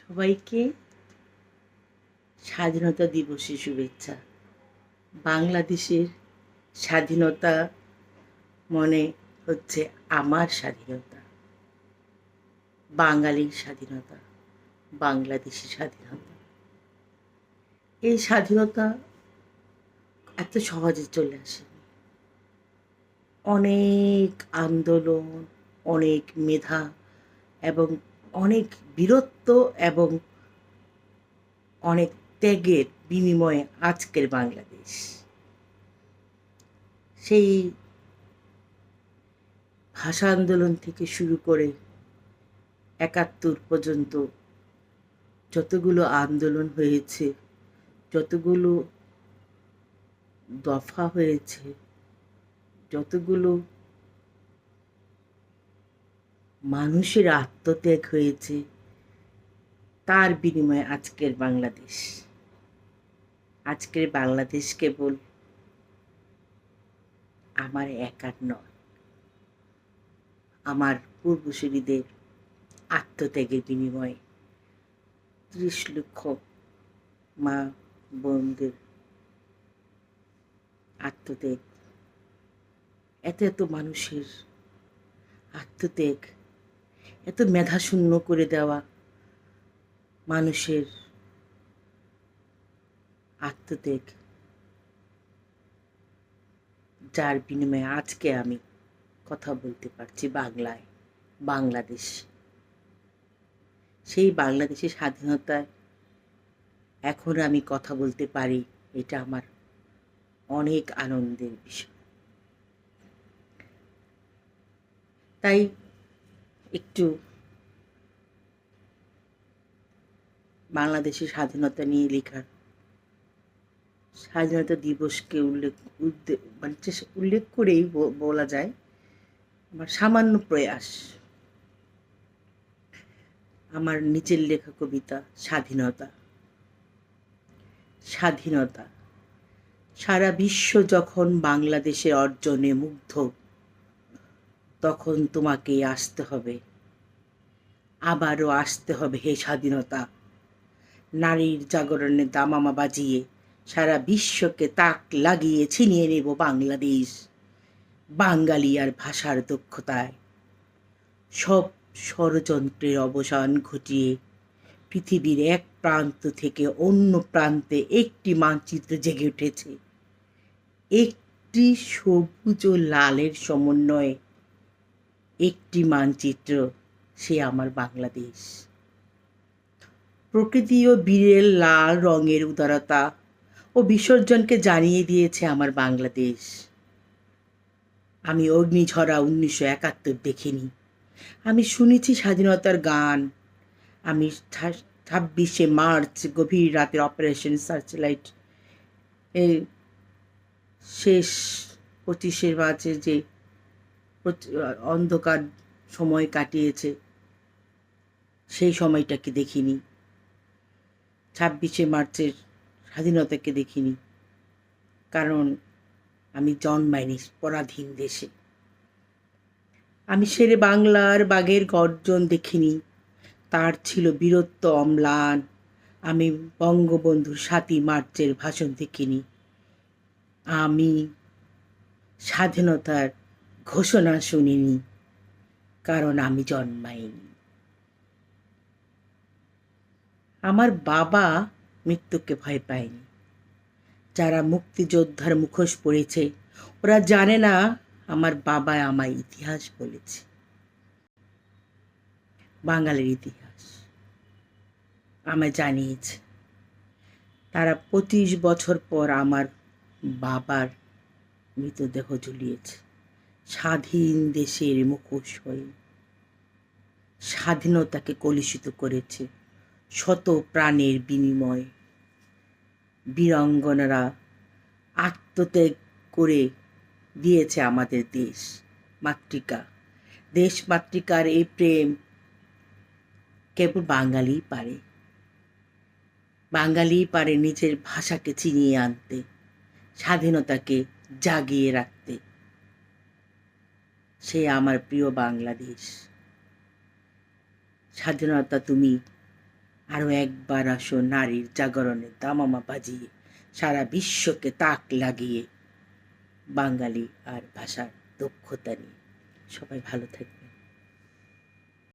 সবাইকে স্বাধীনতা দিবসের শুভেচ্ছা। বাংলাদেশের স্বাধীনতা মনে হচ্ছে আমার স্বাধীনতা, বাঙালির স্বাধীনতা, বাংলাদেশের স্বাধীনতা। এই স্বাধীনতা এত সহজে চলে আসেনি। অনেক আন্দোলন, অনেক মেধা এবং অনেক বীরত্ব এবং অনেক ত্যাগের বিনিময়ে আজকের বাংলাদেশ। সেই ভাষা আন্দোলন থেকে শুরু করে ৭১ পর্যন্ত যতগুলো আন্দোলন হয়েছে, যতগুলো দফা হয়েছে, যতগুলো মানুষের আত্মত্যাগ হয়েছে, তার বিনিময়ে আজকের বাংলাদেশ। আজকের বাংলাদেশ কেবল আমার একার নয়, আমার পূর্বসূরীদের আত্মত্যাগের বিনিময়ে ৩০ লক্ষ মা বোনদের আত্মত্যাগ, এত এত মানুষের আত্মত্যাগ, এত মেধাশূন্য করে দেওয়া মানুষের আত্মত্যাগ, যার বিনিময়ে আজকে আমি কথা বলতে পারছি বাংলায়, বাংলাদেশ। সেই বাংলাদেশের স্বাধীনতায় এখন আমি কথা বলতে পারি, এটা আমার অনেক আনন্দের বিষয়। তাই একটু বাংলাদেশের স্বাধীনতা নিয়ে লেখার, স্বাধীনতা দিবসকে উল্লেখ করেই বলা যায় আমার সামান্য প্রয়াস। আমার নিচের লেখা কবিতা স্বাধীনতা। স্বাধীনতা। সারা বিশ্ব যখন বাংলাদেশের অর্জনে মুগ্ধ, তখন তোমাকেই আসতে হবে, আবারও আসতে হবে হে স্বাধীনতা। নারীর জাগরণে দামামা বাজিয়ে সারা বিশ্বকে তাক লাগিয়ে ছিনিয়ে নেব বাংলাদেশ। বাঙালি আর ভাষার দক্ষতায় সব ষড়যন্ত্রের অবসান ঘটিয়ে পৃথিবীর এক প্রান্ত থেকে অন্য প্রান্তে একটি মানচিত্র জেগে উঠেছে। একটি সবুজ ও লালের সমন্বয়ে একটি মানচিত্র, সে আমার বাংলাদেশ। প্রকৃতি ও বীরের লাল রঙের উদারতা ও বিসর্জনকে জানিয়ে দিয়েছে আমার বাংলাদেশ। আমি অগ্নিঝরা ১৯৭১ দেখিনি, আমি শুনেছি স্বাধীনতার গান। আমি ২৬শে মার্চ গভীর রাতের অপারেশন সার্চলাইট এই শেষ ২৫শে মার্চে যে অন্ধকার সময় কাটিয়েছে, সেই সময়টাকে দেখিনি। ২৬শে মার্চের স্বাধীনতাকে দেখিনি, কারণ আমি জন্মাইনি পরাধীন দেশে। আমি শেরে বাংলার বাঘের গর্জন দেখিনি, তার ছিল বীরত্ব অম্লান। আমি বঙ্গবন্ধুর ৭ই মার্চের ভাষণ দেখিনি। আমি স্বাধীনতার ঘোষণা শুনিনি, কারণ আমি জন্মাইনি। আমার বাবা মৃত্যুকে ভয় পায়নি। যারা মুক্তিযোদ্ধার মুখোশ পড়েছে, ওরা জানে না আমার বাবা আমায় ইতিহাস বলেছে, বাঙালির ইতিহাস আমায় জানিয়েছে। তারা ২৫ বছর পর আমার বাবার মৃতদেহ ঝুলিয়েছে, স্বাধীন দেশের মুখোশ হয়ে স্বাধীনতাকে কলুষিত করেছে শত প্রাণের বিনিময়ে। বীরাঙ্গনারা আত্মত্যাগ করে দিয়েছে আমাদের দেশ মাতৃকা। দেশ মাতৃকার এই প্রেম কেবল বাঙালিই পারে। বাঙালিই পারে নিজের ভাষাকে ছিনিয়ে আনতে, স্বাধীনতাকে জাগিয়ে রাখতে। সে আমার প্রিয় বাংলাদেশ। স্বাধীনতা তুমি আরও একবার আসো নারীর জাগরণের দামামা বাজিয়ে, সারা বিশ্বকে তাক লাগিয়ে, বাঙালি আর ভাষার দক্ষতা নিয়ে। সবাই ভালো থাকবে।